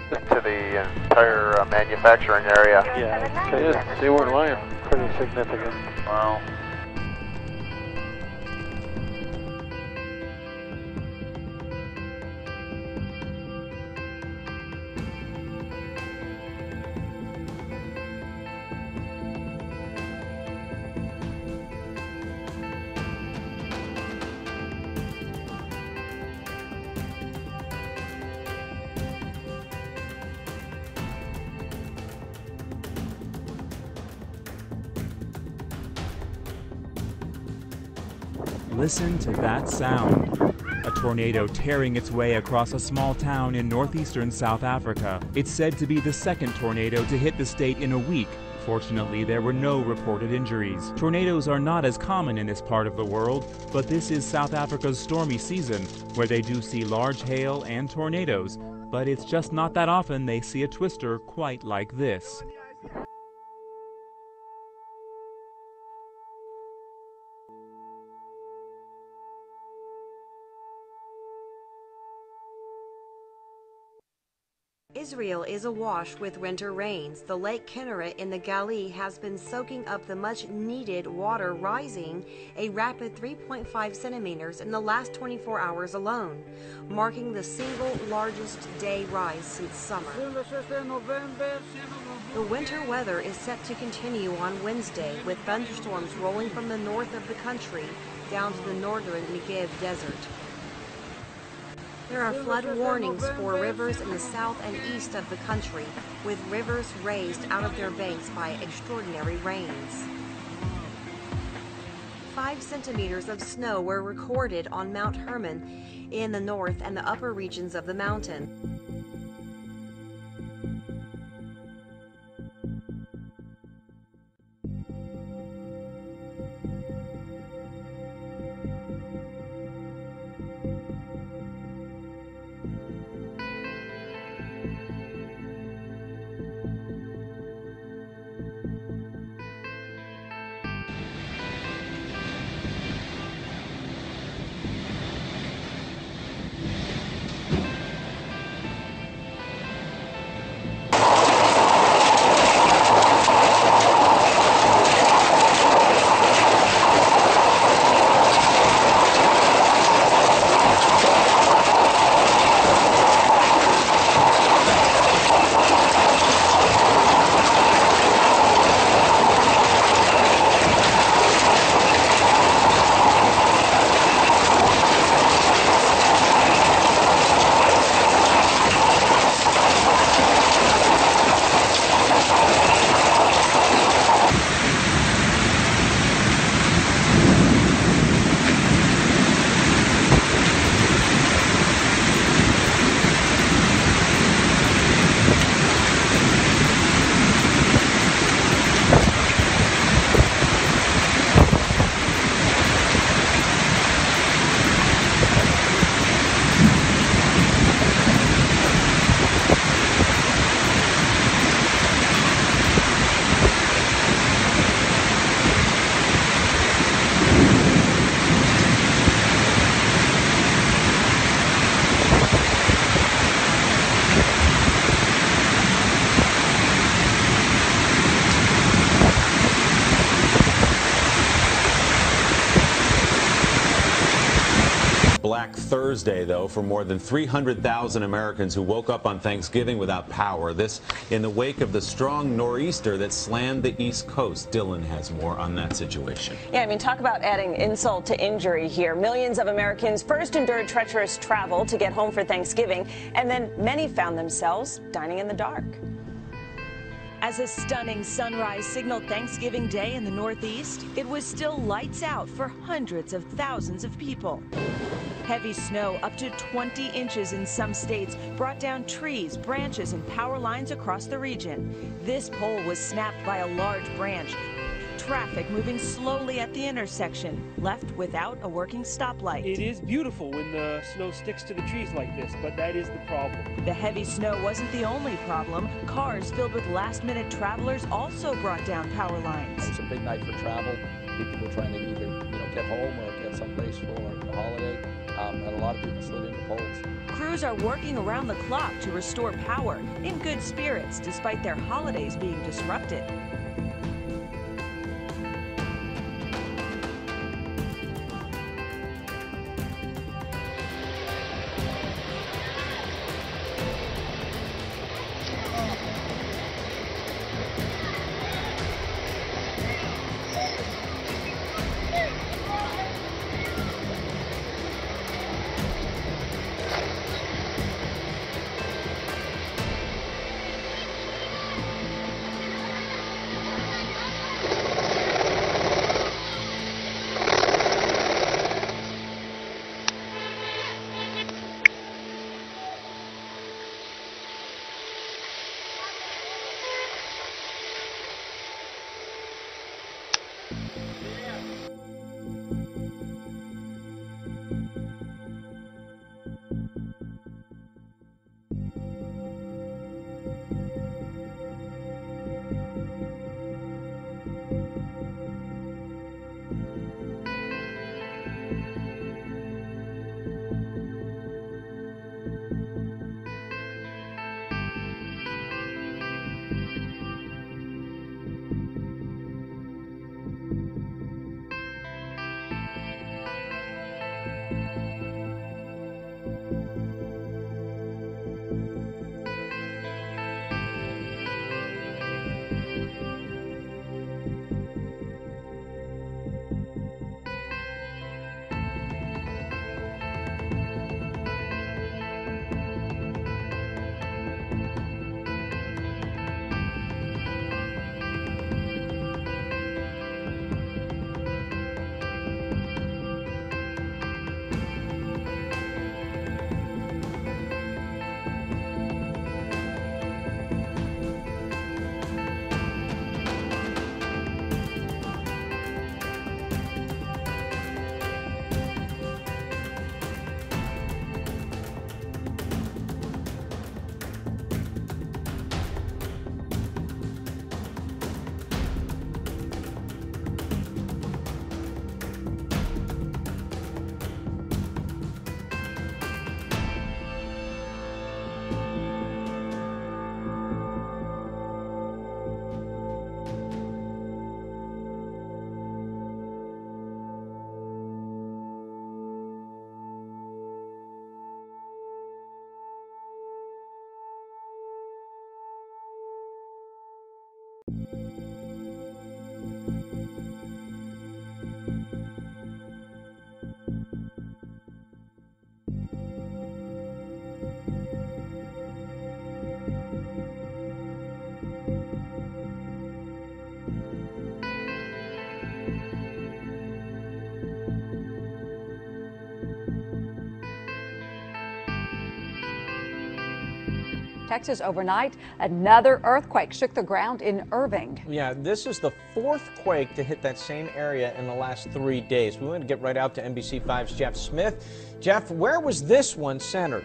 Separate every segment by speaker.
Speaker 1: To the entire manufacturing area.
Speaker 2: Yeah, they weren't lying. Pretty significant.
Speaker 1: Wow.
Speaker 3: Listen to that sound. A tornado tearing its way across a small town in northeastern South Africa. It's said to be the second tornado to hit the state in a week. Fortunately, there were no reported injuries. Tornadoes are not as common in this part of the world, but this is South Africa's stormy season, where they do see large hail and tornadoes. But it's just not that often they see a twister quite like this.
Speaker 4: Israel is awash with winter rains. The Lake Kinneret in the Galilee has been soaking up the much-needed water, rising a rapid 3.5 centimeters in the last 24 hours alone, marking the single largest day rise since summer. The winter weather is set to continue on Wednesday, with thunderstorms rolling from the north of the country down to the northern Negev desert. There are flood warnings for rivers in the south and east of the country, with rivers raised out of their banks by extraordinary rains. 5 centimeters of snow were recorded on Mount Hermon in the north and the upper regions of the mountain.
Speaker 5: Black Thursday, though, for more than 300,000 Americans who woke up on Thanksgiving without power. This in the wake of the strong nor'easter that slammed the East Coast. Dylan has more on that situation.
Speaker 6: Yeah, I mean, talk about adding insult to injury here. Millions of Americans first endured treacherous travel to get home for Thanksgiving, and then many found themselves dining in the dark.
Speaker 7: As a stunning sunrise signaled Thanksgiving Day in the Northeast, it was still lights out for hundreds of thousands of people. Heavy snow, up to 20 inches in some states, brought down trees, branches, and power lines across the region. This pole was snapped by a large branch. Traffic moving slowly at the intersection, left without a working stoplight.
Speaker 8: It is beautiful when the snow sticks to the trees like this, but that is the problem.
Speaker 7: The heavy snow wasn't the only problem. Cars filled with last-minute travelers also brought down power lines.
Speaker 9: It's a big night for travel. People were trying to either get home or get someplace for a holiday. And a lot of slid into poles.
Speaker 7: Crews are working around the clock to restore power, in good spirits despite their holidays being disrupted.
Speaker 10: Texas overnight, another earthquake shook the ground in Irving.
Speaker 11: Yeah, this is the fourth quake to hit that same area in the last 3 days. We want to get right out to NBC5's Jeff Smith. Jeff, where was this one centered?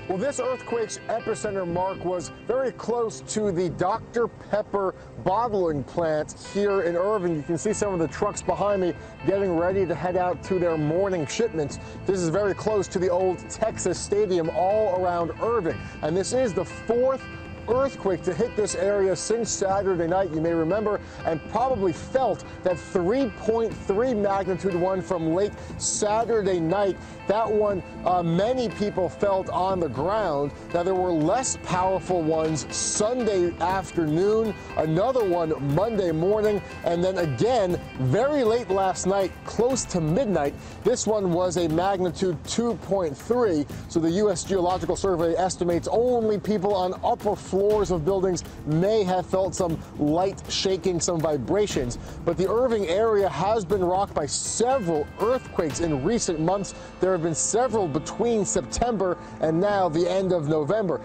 Speaker 12: Well, this earthquake's epicenter, Mark, was very close to the Dr. Pepper bottling plant here in Irving. You can see some of the trucks behind me getting ready to head out to their morning shipments. This is very close to the old Texas Stadium all around Irving. And this is the fourth earthquake to hit this area since Saturday night, you may remember, and probably felt that 3.3 magnitude one from late Saturday night. That one many people felt on the ground. Now, there were less powerful ones Sunday afternoon, another one Monday morning, and then again very late last night, close to midnight. This one was a magnitude 2.3, so the U.S. Geological Survey estimates only people on upper floors of buildings may have felt some light shaking, some vibrations. But the Irving area has been rocked by several earthquakes in recent months. There have been several between September and now the end of November.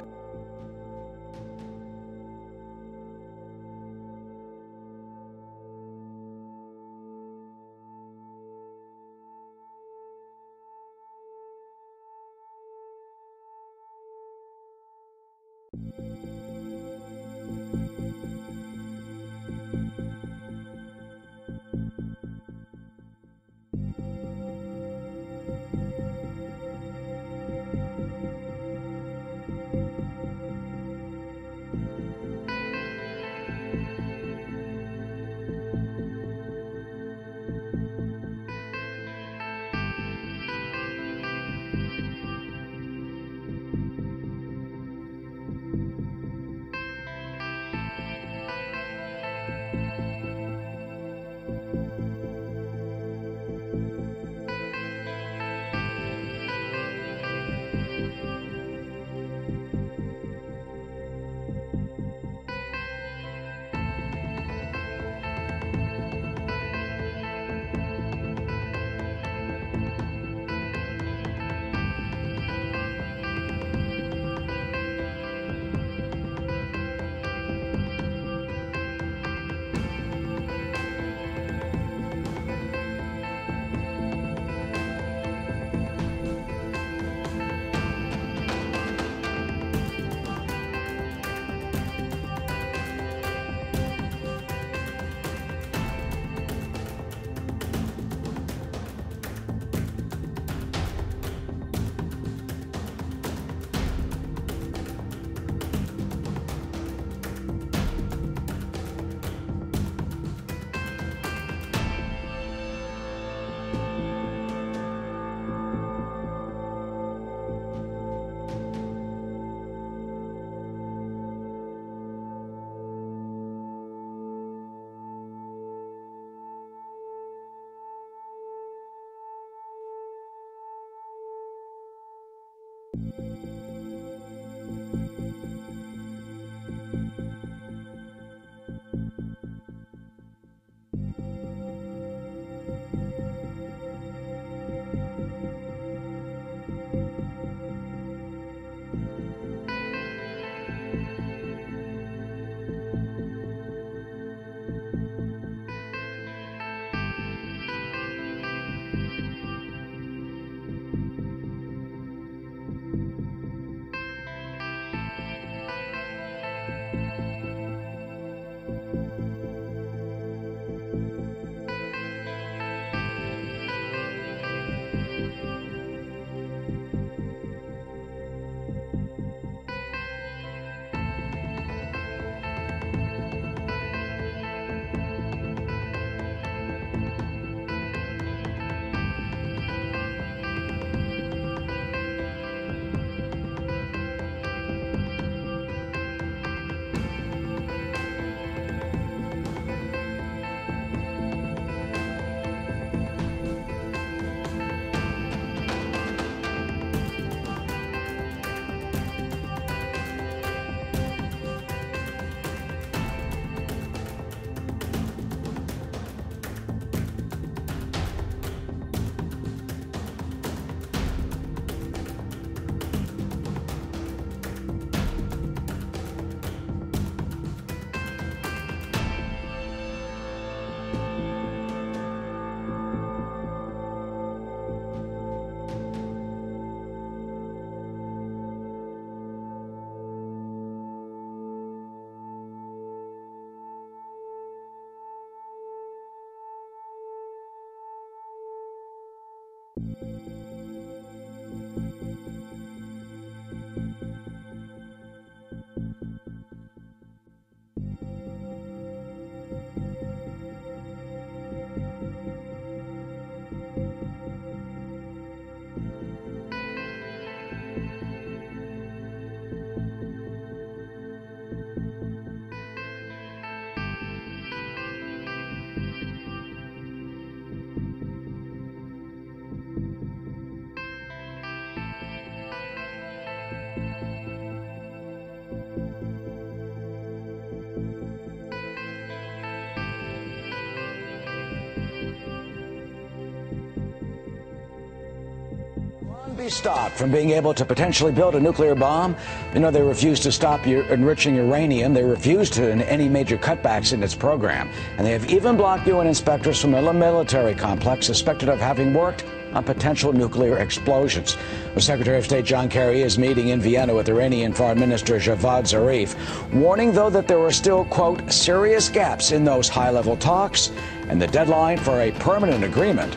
Speaker 9: Be stopped from being able to potentially build a nuclear bomb. You know, they refused to stop enriching uranium. They refused to any major cutbacks in its program. And they have even blocked UN inspectors from a military complex suspected of having worked on potential nuclear explosions. Well, Secretary of State John Kerry is meeting in Vienna with Iranian Foreign Minister Javad Zarif, warning, though, that there are still, quote, serious gaps in those high-level talks, and the deadline for a permanent agreement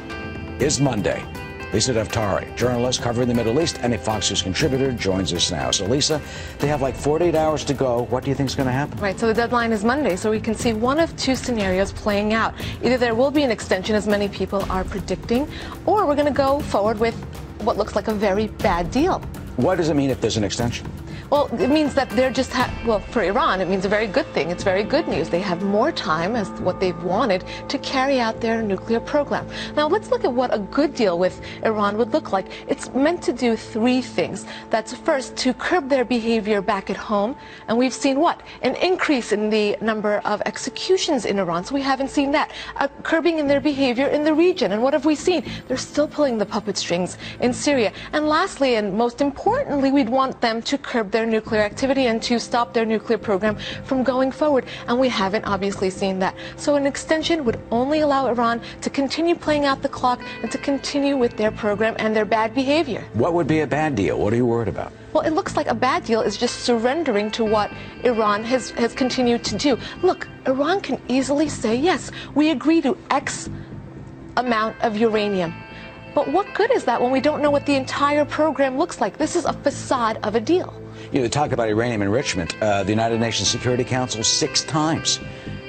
Speaker 9: is Monday. Lisa Daftari, journalist covering the Middle East and a Fox News contributor, joins us now. So, Lisa, they have like 48 hours to go. What do you think is going to happen?
Speaker 13: Right, so the deadline is Monday, so we can see one of two scenarios playing out. Either there will be an extension, as many people are predicting, or we're going to go forward with what looks like a very bad deal.
Speaker 9: What does it mean if there's an extension?
Speaker 13: Well, it means that they're just, well, for Iran, it means a very good thing. It's very good news. They have more time, as what they've wanted, to carry out their nuclear program. Now, let's look at what a good deal with Iran would look like. It's meant to do three things. That's first, to curb their behavior back at home. And we've seen what? An increase in the number of executions in Iran. So we haven't seen that. A curbing in their behavior in the region. And what have we seen? They're still pulling the puppet strings in Syria. And lastly, and most importantly, we'd want them to curb their nuclear activity and to stop their nuclear program from going forward. And we haven't obviously seen that. So an extension would only allow Iran to continue playing out the clock and to continue with their program and their bad behavior.
Speaker 9: What would be a bad deal? What are you worried about?
Speaker 13: Well, it looks like a bad deal is just surrendering to what Iran has continued to do. Look, Iran can easily say, yes, we agree to X amount of uranium. But what good is that when we don't know what the entire program looks like? This is a facade of a deal.
Speaker 9: You know, they talk about uranium enrichment. The United Nations Security Council 6 times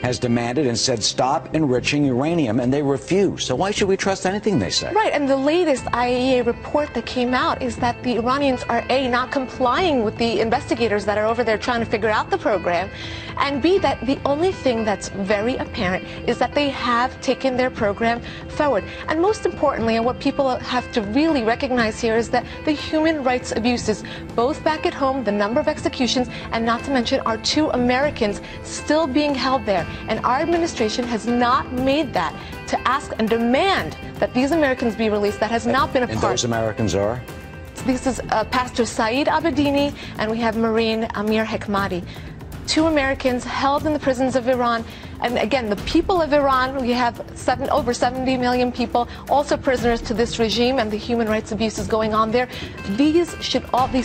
Speaker 9: has demanded and said stop enriching uranium, and they refuse. So why should we trust anything they say?
Speaker 13: Right, and the latest IAEA report that came out is that the Iranians are A, not complying with the investigators that are over there trying to figure out the program, and B, that the only thing that's very apparent is that they have taken their program forward. And most importantly, and what people have to really recognize here, is that the human rights abuses, both back at home, the number of executions, and not to mention our 2 Americans still being held there. And our administration has not made that to ask and demand that these Americans be released. That has not been a part.
Speaker 9: And those Americans are?
Speaker 13: This is Pastor Saeed Abedini, and we have Marine Amir Hekmati. 2 Americans held in the prisons of Iran. And again, the people of Iran, we have over 70 million people, also prisoners to this regime and the human rights abuses going on there. These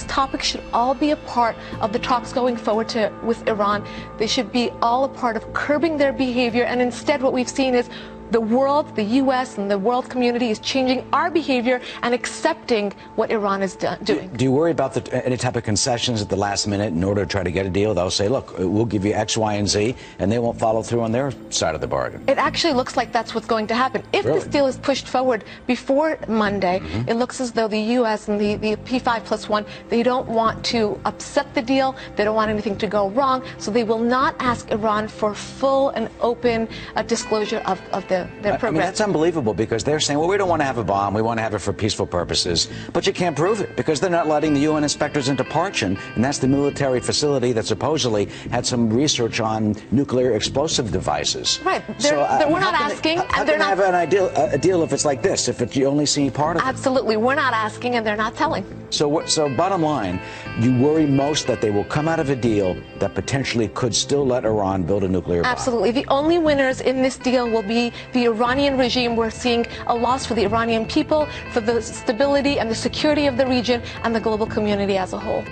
Speaker 13: topics should all be a part of the talks going forward with Iran. They should be all a part of curbing their behavior. And instead, what we've seen is the world, the U.S. and the world community is changing our behavior and accepting what Iran is doing.
Speaker 9: Do you worry about any type of concessions at the last minute in order to try to get a deal? They'll say, look, we'll give you X, Y, and Z, and they won't follow through on their side of the bargain.
Speaker 13: It actually looks like that's what's going to happen. If this deal is pushed forward before Monday, it looks as though the U.S. and the P5+1, they don't want to upset the deal. They don't want anything to go wrong. So they will not ask Iran for full and open disclosure of their program.
Speaker 9: I mean, that's unbelievable, because they're saying, well, we don't want to have a bomb. We want to have it for peaceful purposes. But you can't prove it, because they're not letting the UN inspectors into Parchin, and that's the military facility that supposedly had some research on nuclear explosive devices.
Speaker 13: Right. We're not asking.
Speaker 9: How can they have a deal if it's like this, if you only see part of it?
Speaker 13: Absolutely. We're not asking, and they're not telling.
Speaker 9: So bottom line, you worry most that they will come out of a deal that potentially could still let Iran build a nuclear bomb.
Speaker 13: Absolutely. The only winners in this deal will be the Iranian regime. We're seeing a loss for the Iranian people, for the stability and the security of the region and the global community as a whole.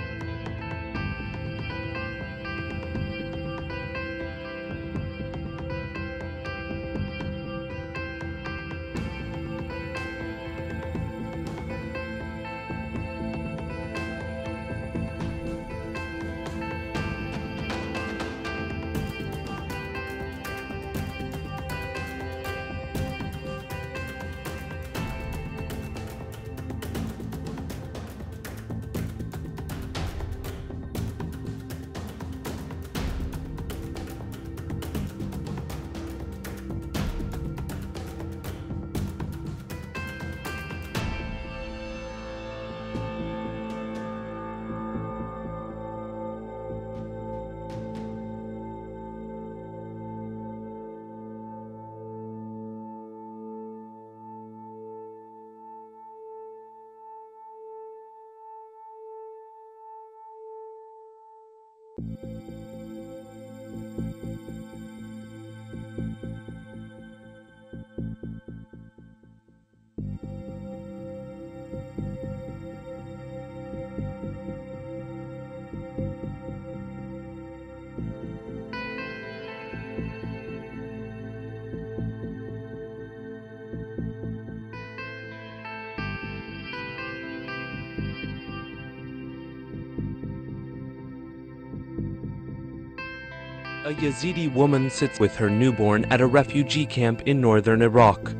Speaker 14: A Yazidi woman sits with her newborn at a refugee camp in northern Iraq.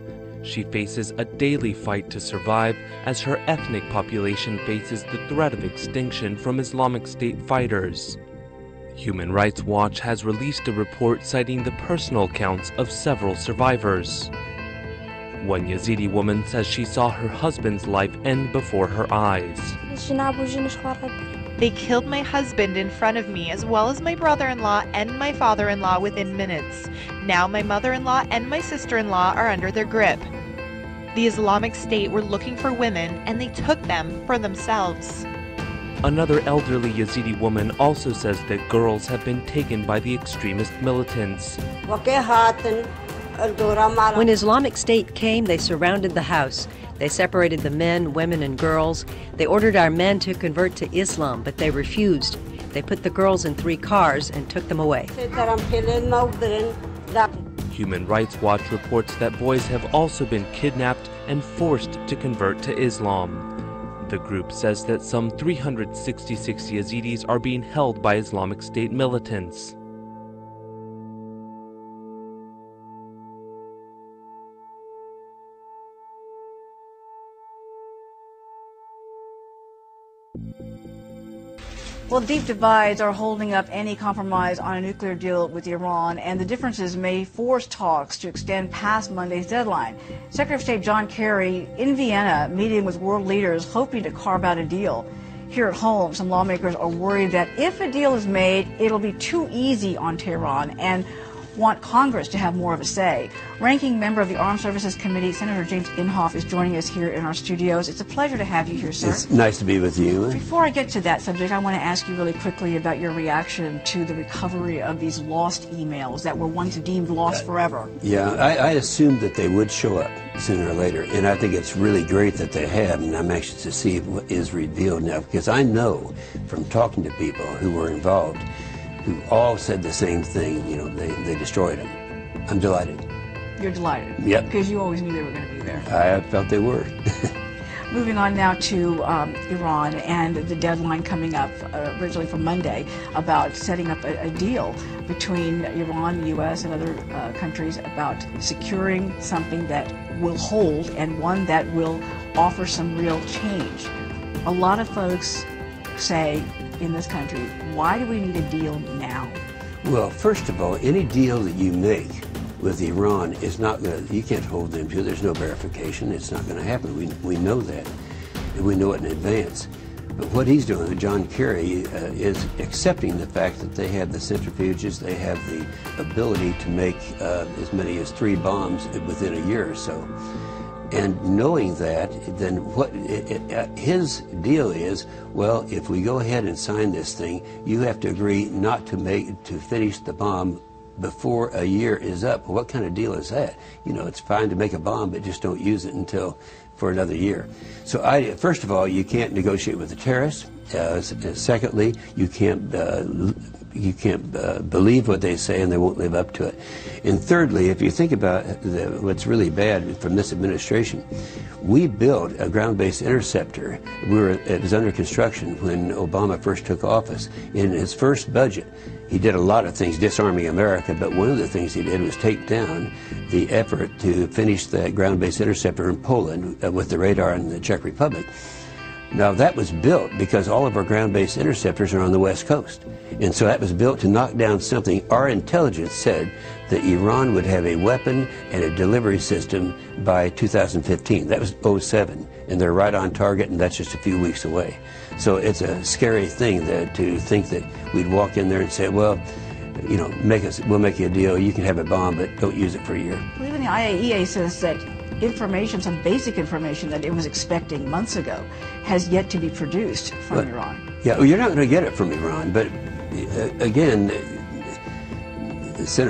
Speaker 14: She faces a daily fight to survive as her ethnic population faces the threat of extinction from Islamic State fighters. Human Rights Watch has released a report citing the personal accounts of several survivors. One Yazidi woman says she saw her husband's life end before her eyes.
Speaker 15: They killed my husband in front of me, as well as my brother-in-law and my father-in-law within minutes. Now my mother-in-law and my sister-in-law are under their grip. The Islamic State were looking for women, and they took them for themselves.
Speaker 14: Another elderly Yazidi woman also says that girls have been taken by the extremist militants.
Speaker 16: When Islamic State came, they surrounded the house. They separated the men, women, and girls. They ordered our men to convert to Islam, but they refused. They put the girls in 3 cars and took them away.
Speaker 14: Human Rights Watch reports that boys have also been kidnapped and forced to convert to Islam. The group says that some 366 Yazidis are being held by Islamic State militants.
Speaker 17: Well, deep divides are holding up any compromise on a nuclear deal with Iran, and the differences may force talks to extend past Monday's deadline. Secretary of State John Kerry in Vienna meeting with world leaders hoping to carve out a deal. Here at home, some lawmakers are worried that if a deal is made, it'll be too easy on Tehran and want Congress to have more of a say. Ranking member of the Armed Services Committee, Senator James Inhofe, is joining us here in our studios. It's a pleasure to have you here, sir.
Speaker 18: It's nice to be with you.
Speaker 17: Before I get to that subject, I want to ask you really quickly about your reaction to the recovery of these lost emails that were once deemed lost forever.
Speaker 18: Yeah, I assumed that they would show up sooner or later, and I think it's really great that they have, and I'm anxious to see what is revealed now, because I know from talking to people who were involved who all said the same thing, you know, they destroyed them. I'm delighted.
Speaker 17: You're delighted?
Speaker 18: Yep.
Speaker 17: Because you always knew they were going to be there.
Speaker 18: I felt they were.
Speaker 17: Moving on now to Iran and the deadline coming up originally for Monday about setting up a deal between Iran, the U.S., and other countries about securing something that will hold and one that will offer some real change. A lot of folks say in this country, why do we need a deal now?
Speaker 18: Well, first of all, any deal that you make with Iran is not going to, you can't hold them to, there's no verification, it's not going to happen. We know that, and we know it in advance. But what he's doing, John Kerry, is accepting the fact that they have the centrifuges, they have the ability to make as many as 3 bombs within a year or so. And knowing that, then what his deal is, well, if we go ahead and sign this thing, you have to agree not to finish the bomb before a year is up. What kind of deal is that? You know, it's fine to make a bomb, but just don't use it until for another year. So first of all, you can't negotiate with the terrorists. Secondly, you can't believe what they say and they won't live up to it. And thirdly, if you think about what's really bad from this administration, we built a ground-based interceptor. It was under construction when Obama first took office. In his first budget, he did a lot of things disarming America, but one of the things he did was take down the effort to finish that ground-based interceptor in Poland with the radar in the Czech Republic. Now, that was built because all of our ground-based interceptors are on the West Coast. And so that was built to knock down something our intelligence said that Iran would have a weapon and a delivery system by 2015. That was 07. And they're right on target, and that's just a few weeks away. So it's a scary thing to think that we'd walk in there and say, well, you know, we'll make you a deal. You can have a bomb, but don't use it for a year.
Speaker 17: Well, even the IAEA says that information, some basic information that it was expecting months ago, has yet to be produced from Iran.
Speaker 18: Yeah, well, you're not going to get it from Iran, but again,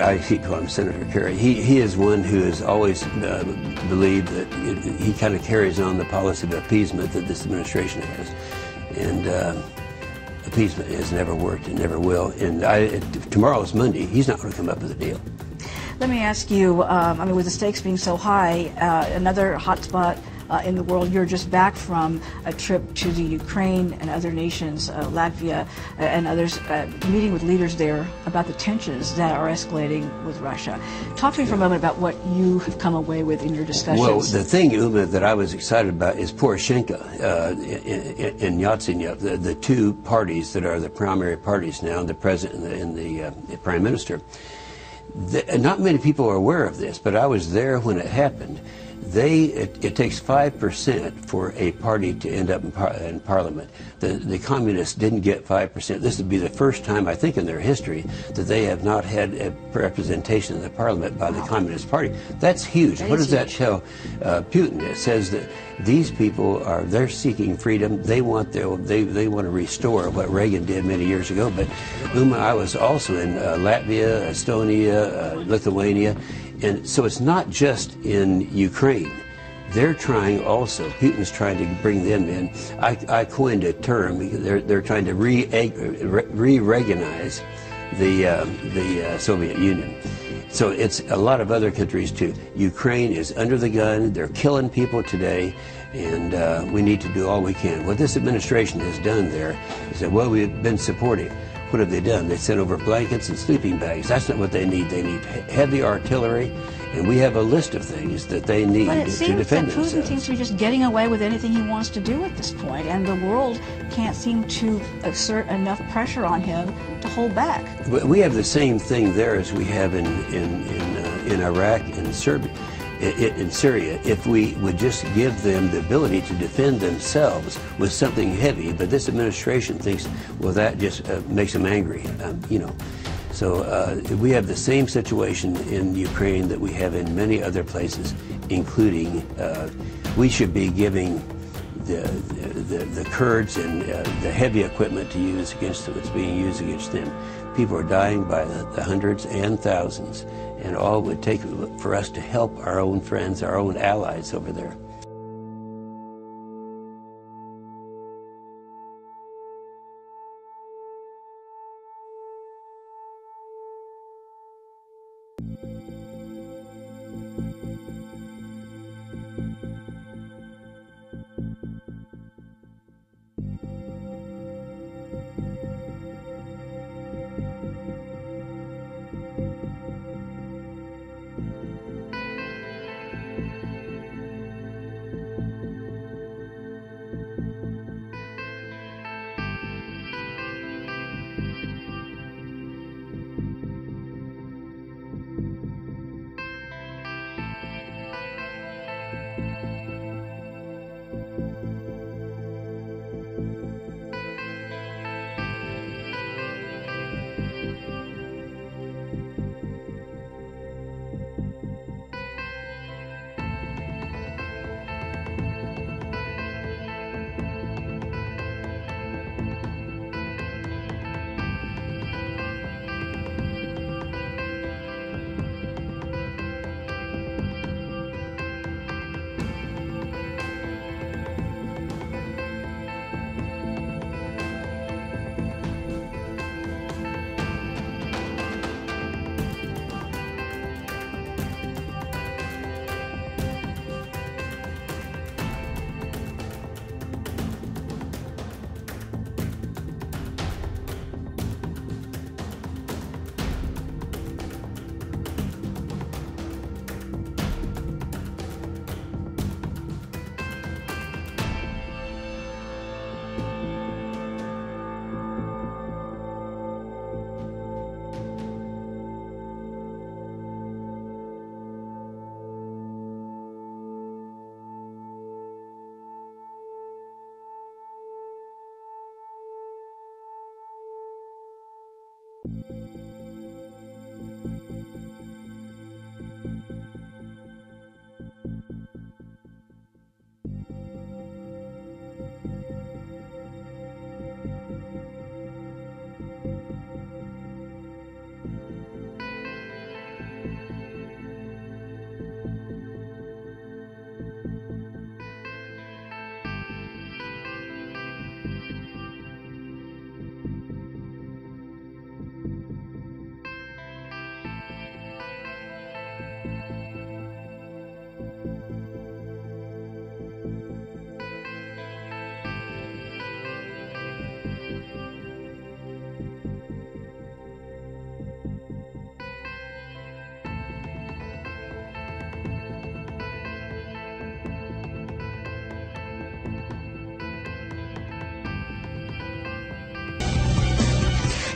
Speaker 18: I keep calling him Senator Kerry. He is one who has always believed that he kind of carries on the policy of appeasement that this administration has, and appeasement has never worked and never will. And tomorrow is Monday. He's not going to come up with a deal.
Speaker 17: Let me ask you, I mean, with the stakes being so high, another hotspot in the world. You're just back from a trip to the Ukraine and other nations, Latvia and others, meeting with leaders there about the tensions that are escalating with Russia. Talk to me for a moment about what you have come away with in your discussions.
Speaker 18: Well, the thing, Uma, that I was excited about is Poroshenko and Yatsenyuk, the two parties that are the primary parties now, the president and the prime minister. Not many people are aware of this, but I was there when it happened. It takes 5% for a party to end up in parliament. The communists didn't get 5%. This would be the first time, I think, in their history that they have not had a representation in the parliament by the Communist Party. That's huge. What does that tell Putin? It says that these people they're seeking freedom. They want to restore what Reagan did many years ago. But Uma, I was also in Latvia, Estonia, Lithuania. And so it's not just in Ukraine. They're trying also, Putin's trying to bring them in. I coined a term, they're trying to re-Reaganize the Soviet Union. So it's a lot of other countries too. Ukraine is under the gun, they're killing people today, and we need to do all we can. What this administration has done there is that, well, we've been supportive. What have they done? They sent over blankets and sleeping bags. That's not what they need. They need heavy artillery, and we have a list of things that they need to defend themselves.
Speaker 17: Putin seems to be just getting away with anything he wants to do at this point, and the world can't seem to exert enough pressure on him to hold back.
Speaker 18: We have the same thing there as we have in Iraq and Serbia. In Syria, if we would just give them the ability to defend themselves with something heavy, but this administration thinks, well, that just makes them angry, you know. So we have the same situation in Ukraine that we have in many other places, including we should be giving the Kurds and the heavy equipment to use against what's being used against them. People are dying by the hundreds and thousands. And all it would take for us to help our own friends, our own allies over there.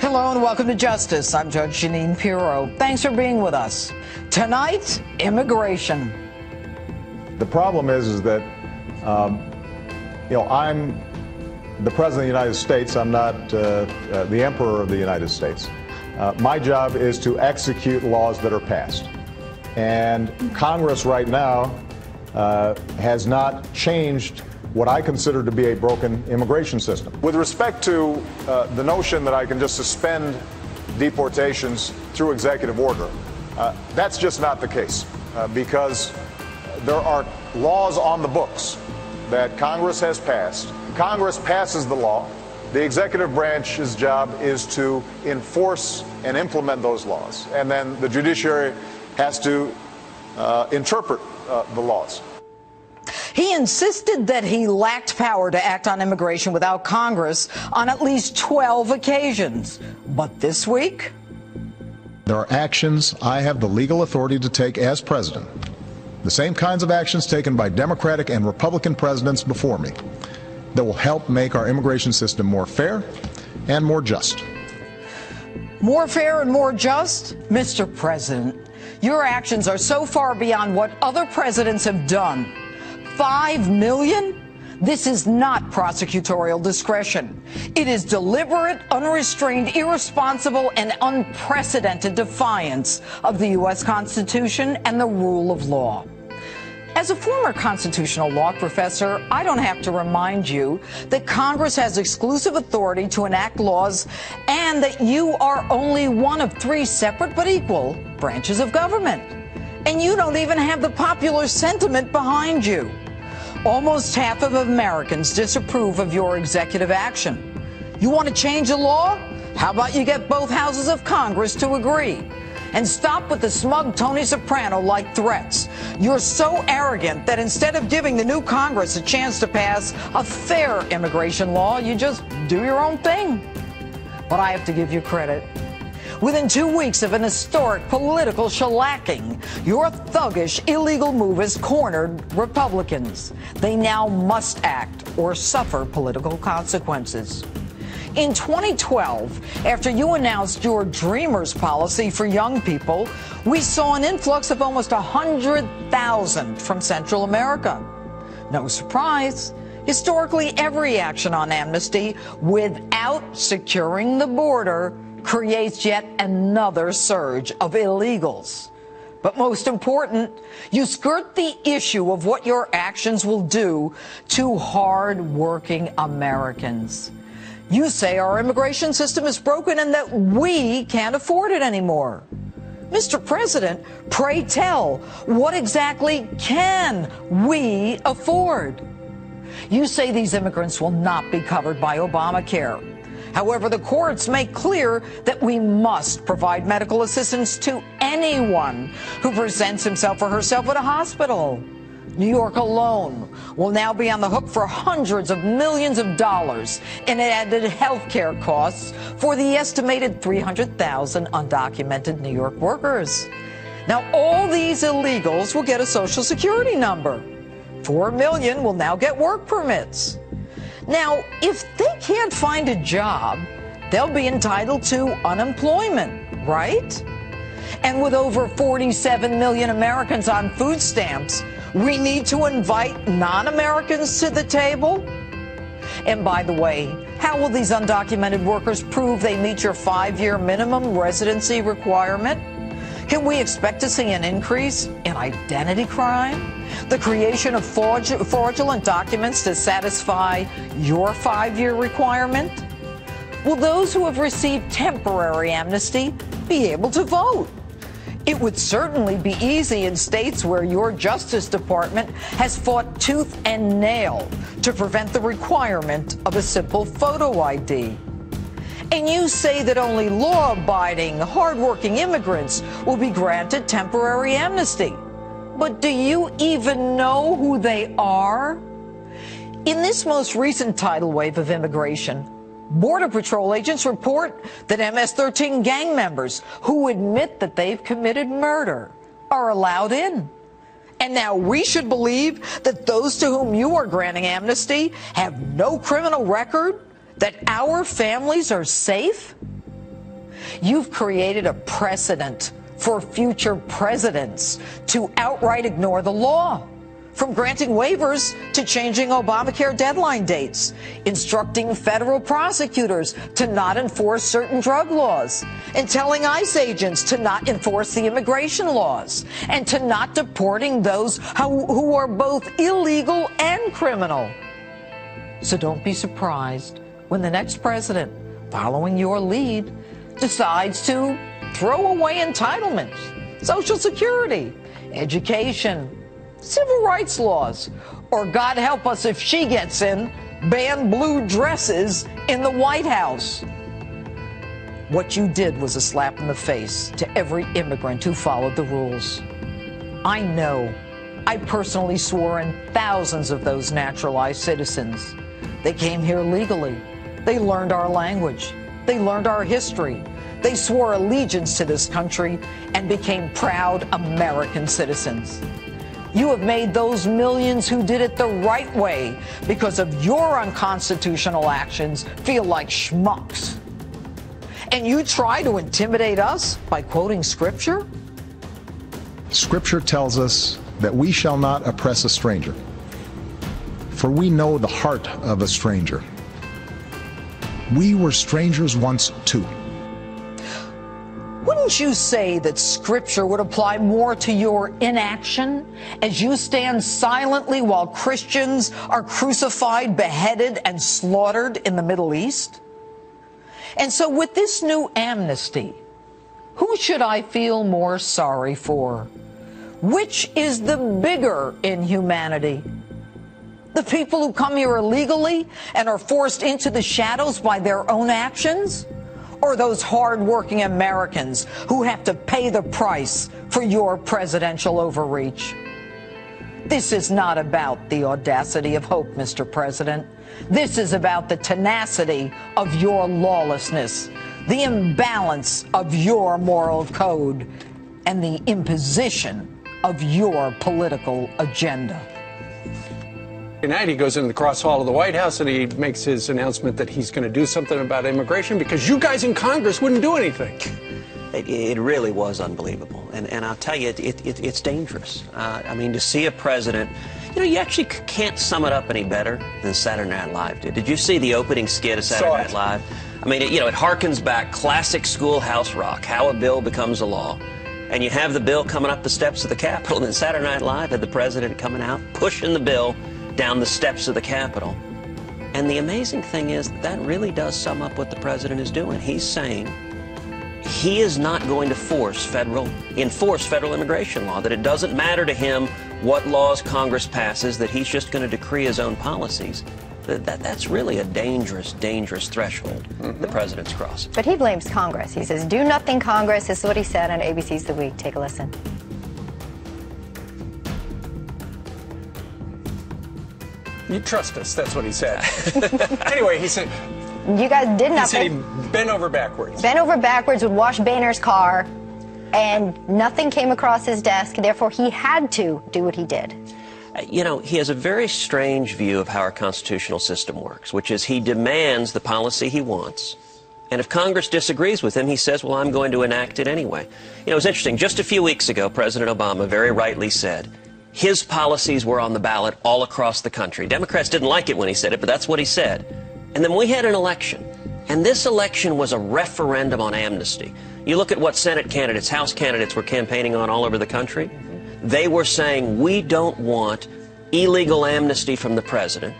Speaker 19: Hello and welcome to Justice. I'm Judge Jeanine Pirro. Thanks for being with us. Tonight, immigration.
Speaker 20: The problem is that, I'm the President of the United States. I'm not the Emperor of the United States. My job is to execute laws that are passed. And Congress right now has not changed what I consider to be a broken immigration system. With respect to the notion that I can just suspend deportations through executive order, that's just not the case because there are laws on the books that Congress has passed. Congress passes the law. The executive branch's job is to enforce and implement those laws. And then the judiciary has to interpret the laws.
Speaker 19: He insisted that he lacked power to act on immigration without Congress on at least 12 occasions. But this week?
Speaker 20: There are actions I have the legal authority to take as president. The same kinds of actions taken by Democratic and Republican presidents before me that will help make our immigration system more fair and more just.
Speaker 19: More fair and more just? Mr. President, your actions are so far beyond what other presidents have done. 5 million? This is not prosecutorial discretion. It is deliberate, unrestrained, irresponsible, and unprecedented defiance of the U.S. Constitution and the rule of law. As a former constitutional law professor, I don't have to remind you that Congress has exclusive authority to enact laws and that you are only one of 3 separate but equal branches of government. And you don't even have the popular sentiment behind you. Almost half of Americans disapprove of your executive action. You want to change the law? How about you get both houses of Congress to agree? And stop with the smug Tony Soprano-like threats. You're so arrogant that instead of giving the new Congress a chance to pass a fair immigration law, you just do your own thing. But I have to give you credit. Within 2 weeks of an historic political shellacking, your thuggish illegal move has cornered Republicans. They now must act or suffer political consequences. In 2012, after you announced your Dreamers policy for young people, we saw an influx of almost 100,000 from Central America. No surprise. Historically, every action on amnesty without securing the border creates yet another surge of illegals. But most important, you skirt the issue of what your actions will do to hard-working Americans. You say our immigration system is broken and that we can't afford it anymore. Mr. President, pray tell, what exactly can we afford? You say these immigrants will not be covered by Obamacare. However, the courts make clear that we must provide medical assistance to anyone who presents himself or herself at a hospital. New York alone will now be on the hook for hundreds of millions of dollars in added health care costs for the estimated 300,000 undocumented New York workers. Now, all these illegals will get a Social Security number. 4 million will now get work permits. Now, if they can't find a job, they'll be entitled to unemployment, right? And with over 47 million Americans on food stamps, we need to invite non-Americans to the table? And by the way, how will these undocumented workers prove they meet your 5-year minimum residency requirement? Can we expect to see an increase in identity crime? The creation of fraudulent documents to satisfy your 5-year requirement? Will those who have received temporary amnesty be able to vote? It would certainly be easy in states where your Justice Department has fought tooth and nail to prevent the requirement of a simple photo ID. And you say that only law-abiding, hardworking immigrants will be granted temporary amnesty. But do you even know who they are? In this most recent tidal wave of immigration, Border Patrol agents report that MS-13 gang members who admit that they've committed murder are allowed in. And now we should believe that those to whom you are granting amnesty have no criminal record? That our families are safe? You've created a precedent for future presidents to outright ignore the law, from granting waivers to changing Obamacare deadline dates, instructing federal prosecutors to not enforce certain drug laws, and telling ICE agents to not enforce the immigration laws, and to not deporting those who are both illegal and criminal. So don't be surprised when the next president, following your lead, decides to throw away entitlements, Social Security, education, civil rights laws, or God help us if she gets in, ban blue dresses in the White House. What you did was a slap in the face to every immigrant who followed the rules. I know. I personally swore in thousands of those naturalized citizens. They came here legally. They learned our language. They learned our history. They swore allegiance to this country and became proud American citizens. You have made those millions who did it the right way because of your unconstitutional actions feel like schmucks. And you try to intimidate us by quoting Scripture?
Speaker 20: Scripture tells us that we shall not oppress a stranger, for we know the heart of a stranger. We were strangers once too.
Speaker 19: Wouldn't you say that Scripture would apply more to your inaction as you stand silently while Christians are crucified, beheaded, and slaughtered in the Middle East? And so with this new amnesty, who should I feel more sorry for? Which is the bigger inhumanity? The people who come here illegally and are forced into the shadows by their own actions? Or those hard-working Americans who have to pay the price for your presidential overreach? This is not about the audacity of hope, Mr. President. This is about the tenacity of your lawlessness, the imbalance of your moral code, and the imposition of your political agenda.
Speaker 21: Tonight he goes in the cross hall of the White House and he makes his announcement that he's going to do something about immigration because you guys in Congress wouldn't do anything.
Speaker 22: It really was unbelievable. And I'll tell you, it's dangerous. I mean, to see a president, you know, you actually can't sum it up any better than Saturday Night Live did. Did you see the opening skit of Saturday Night Live? I mean, it harkens back classic schoolhouse rock, how a bill becomes a law. And you have the bill coming up the steps of the Capitol, and then Saturday Night Live had the president coming out, pushing the bill down the steps of the Capitol. And the amazing thing is that really does sum up what the president is doing. He's saying he is not going to enforce federal immigration law, that it doesn't matter to him what laws Congress passes, that he's just going to decree his own policies. That's really a dangerous, dangerous threshold the president's crossing.
Speaker 23: But he blames Congress. He says, do nothing, Congress. This is what he said on ABC's The Week. Take a listen.
Speaker 21: You trust us, that's what he said. Anyway, he said...
Speaker 23: You guys did nothing.
Speaker 21: He said he bent over backwards.
Speaker 23: Bent over backwards, would wash Boehner's car, and nothing came across his desk. Therefore, he had to do what he did.
Speaker 22: You know, he has a very strange view of how our constitutional system works, which is he demands the policy he wants. And if Congress disagrees with him, he says, well, I'm going to enact it anyway. You know, it's interesting. Just a few weeks ago, President Obama very rightly said his policies were on the ballot all across the country. Democrats didn't like it when he said it, but that's what he said. And then we had an election. And this election was a referendum on amnesty. You look at what Senate candidates, House candidates were campaigning on all over the country. They were saying, we don't want illegal amnesty from the president.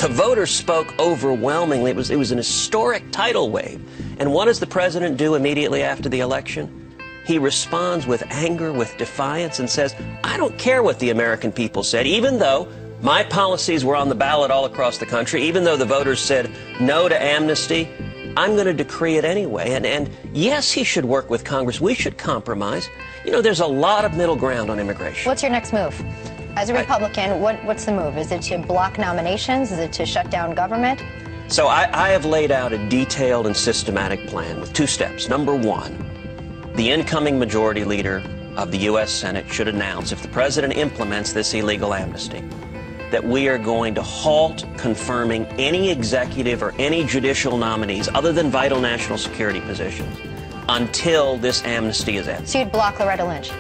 Speaker 22: The voters spoke overwhelmingly. It was an historic tidal wave. And what does the president do immediately after the election? He responds with anger, with defiance, and says, I don't care what the American people said, even though my policies were on the ballot all across the country, even though the voters said no to amnesty, I'm going to decree it anyway. And yes, he should work with Congress. We should compromise. You know, there's a lot of middle ground on immigration.
Speaker 23: What's your next move? As a Republican, what's the move? Is it to block nominations? Is it to shut down government?
Speaker 22: So I have laid out a detailed and systematic plan with 2 steps. Number 1, the incoming majority leader of the U.S. Senate should announce, if the president implements this illegal amnesty, that we are going to halt confirming any executive or any judicial nominees other than vital national security positions until this amnesty is ended.
Speaker 23: So you'd block Loretta Lynch?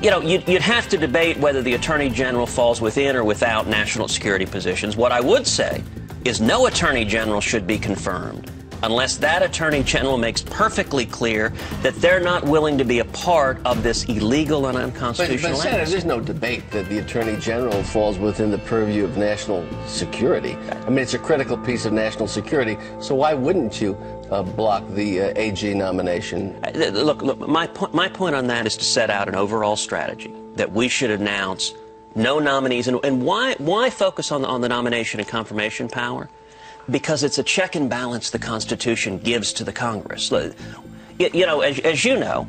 Speaker 22: You know, you'd have to debate whether the Attorney General falls within or without national security positions. What I would say is no Attorney General should be confirmed unless that Attorney General makes perfectly clear that they're not willing to be a part of this illegal and unconstitutional
Speaker 1: But Senator, there's no debate that the Attorney General falls within the purview of national security. I mean, it's a critical piece of national security, so why wouldn't you block the AG nomination?
Speaker 22: Look, my point on that is to set out an overall strategy that we should announce no nominees. And why focus on the nomination and confirmation power? Because it's a check and balance the Constitution gives to the Congress. You know, as you know,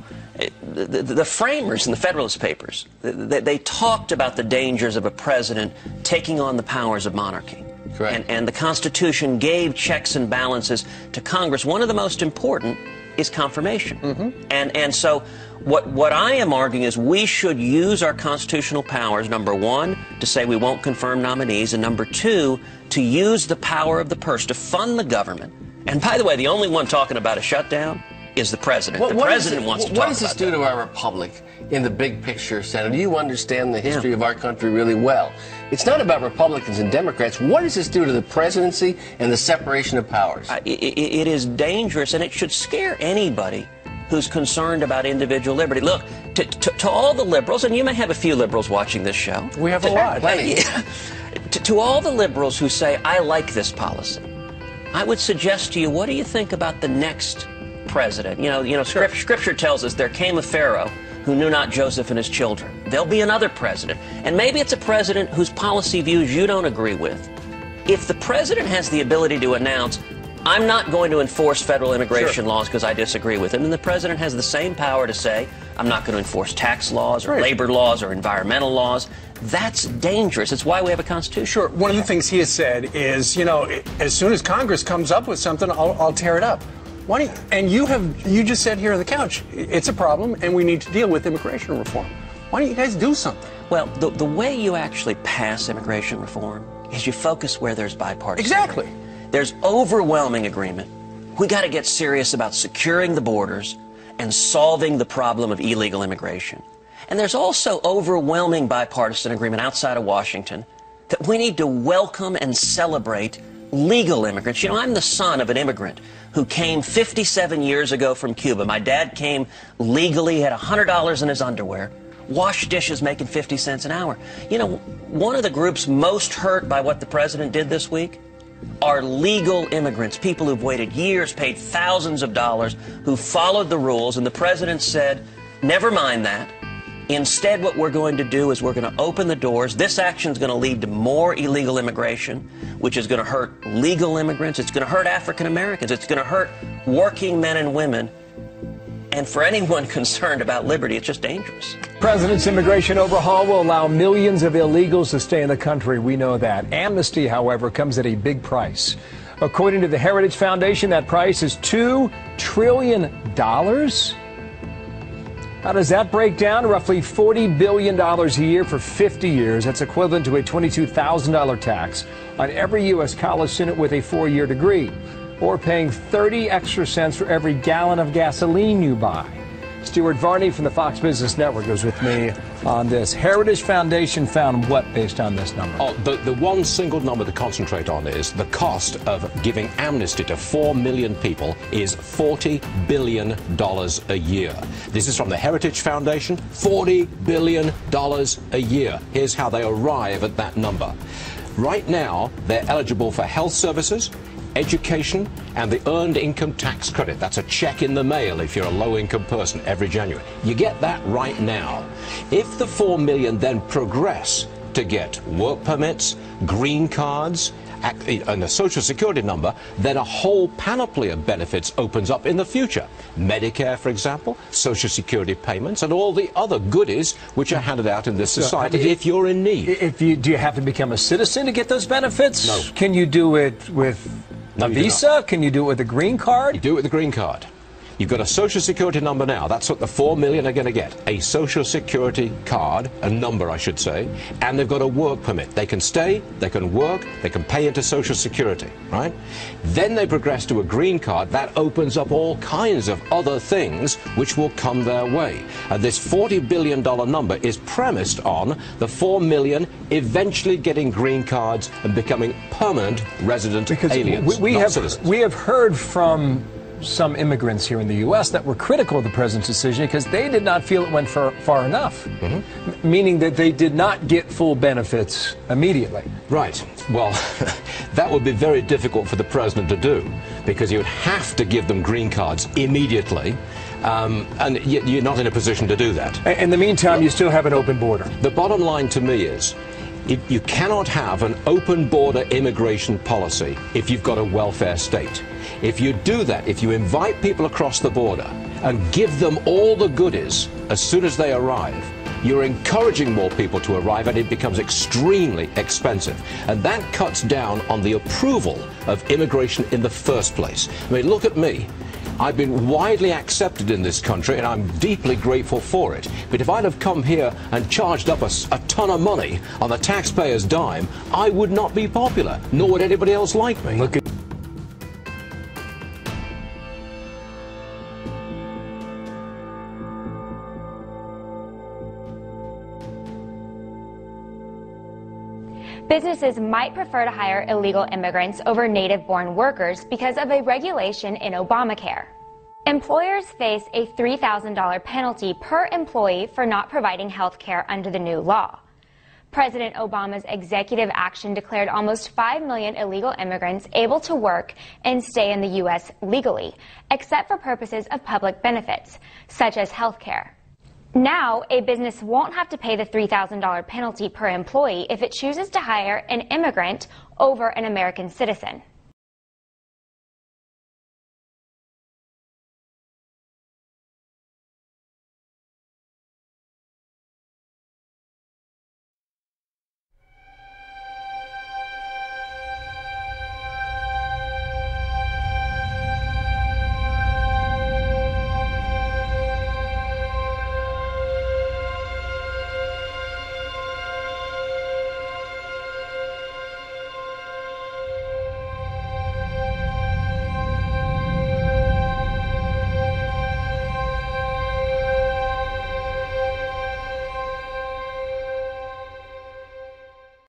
Speaker 22: the framers in the Federalist Papers, they talked about the dangers of a president taking on the powers of monarchy. Correct. And the Constitution gave checks and balances to Congress. One of the most important is confirmation. Mm-hmm. And so what I am arguing is we should use our constitutional powers, number one, to say we won't confirm nominees, and number two, to use the power of the purse to fund the government. And by the way, the only one talking about a shutdown is the president. The president wants to talk about that.
Speaker 1: What does this do to our republic in the big picture, Senator? You understand the history of our country really well. It's not about Republicans and Democrats. What does this do to the presidency and the separation of powers?
Speaker 22: It is dangerous, and it should scare anybody who's concerned about individual liberty. Look, to all the liberals, and you may have a few liberals watching this show.
Speaker 21: We have a lot.
Speaker 22: Plenty. To all the liberals who say, I like this policy, I would suggest to you, what do you think about the next president? You know, Scripture tells us there came a Pharaoh who knew not Joseph and his children. There'll be another president. And maybe it's a president whose policy views you don't agree with. If the president has the ability to announce, I'm not going to enforce federal immigration laws because I disagree with him, and the president has the same power to say, I'm not going to enforce tax laws or labor laws or environmental laws, that's dangerous. It's why we have a Constitution.
Speaker 21: Sure. One of the things he has said is, you know, as soon as Congress comes up with something, I'll tear it up. Why don't you, and you just said here on the couch, it's a problem and we need to deal with immigration reform. Why don't you guys do something?
Speaker 22: Well, the way you actually pass immigration reform is you focus where there's bipartisan.
Speaker 21: Exactly.
Speaker 22: Agreement. There's overwhelming agreement. We got to get serious about securing the borders and solving the problem of illegal immigration. And there's also overwhelming bipartisan agreement outside of Washington that we need to welcome and celebrate legal immigrants. You know, I'm the son of an immigrant who came 57 years ago from Cuba. My dad came legally, had $100 in his underwear, washed dishes making 50 cents an hour. You know, one of the groups most hurt by what the president did this week are legal immigrants, people who've waited years, paid thousands of dollars, who followed the rules, and the president said, never mind that. Instead, what we're going to do is we're going to open the doors. This action is going to lead to more illegal immigration, which is going to hurt legal immigrants. It's going to hurt African Americans. It's going to hurt working men and women. And for anyone concerned about liberty, it's just dangerous.
Speaker 2: President's immigration overhaul will allow millions of illegals to stay in the country. We know that. Amnesty, however, comes at a big price. According to the Heritage Foundation, that price is $2 trillion. How does that break down? Roughly $40 billion a year for 50 years. That's equivalent to a $22,000 tax on every U.S. college student with a 4-year degree, or paying 30 extra cents for every gallon of gasoline you buy. Stuart Varney from the Fox Business Network goes with me on this. Heritage Foundation found what based on this number?
Speaker 3: Oh, the one single number to concentrate on is the cost of giving amnesty to 4 million people is $40 billion a year. This is from the Heritage Foundation, $40 billion a year. Here's how they arrive at that number. Right now, they're eligible for health services, education, and the earned income tax credit. That's a check in the mail if you're a low-income person every January. You get that right now. If the 4 million then progress to get work permits, green cards, and a social security number, then a whole panoply of benefits opens up in the future. Medicare, for example, social security payments, and all the other goodies which are handed out in this society if you're in need.
Speaker 2: Do you have to become a citizen to get those benefits?
Speaker 3: No.
Speaker 2: Can you do it with a visa? Can you do it with a green card?
Speaker 3: You do it with a green card. You've got a Social Security number now. That's what the 4 million are going to get. A Social Security card, a number I should say, and they've got a work permit. They can stay, they can work, they can pay into Social Security, right? Then they progress to a green card. That opens up all kinds of other things which will come their way. And this $40 billion number is premised on the 4 million eventually getting green cards and becoming permanent resident aliens, not citizens.
Speaker 2: We have heard from some immigrants here in the U.S. that were critical of the president's decision because they did not feel it went far enough, meaning that they did not get full benefits immediately.
Speaker 3: Right. Well, that would be very difficult for the president to do because he would have to give them green cards immediately, and yet you're not in a position to do that.
Speaker 2: In the meantime, you still have an open border.
Speaker 3: The bottom line to me is, you cannot have an open border immigration policy if you've got a welfare state. If you do that, if you invite people across the border and give them all the goodies as soon as they arrive, you're encouraging more people to arrive and it becomes extremely expensive. And that cuts down on the approval of immigration in the first place. I mean, look at me. I've been widely accepted in this country and I'm deeply grateful for it. But if I'd have come here and charged up a ton of money on the taxpayer's dime, I would not be popular, nor would anybody else like me.
Speaker 2: Look at
Speaker 4: Businesses might prefer to hire illegal immigrants over native-born workers because of a regulation in Obamacare. Employers face a $3,000 penalty per employee for not providing health care under the new law. President Obama's executive action declared almost 5 million illegal immigrants able to work and stay in the U.S. legally, except for purposes of public benefits, such as health care. Now, a business won't have to pay the $3,000 penalty per employee if it chooses to hire an immigrant over an American citizen.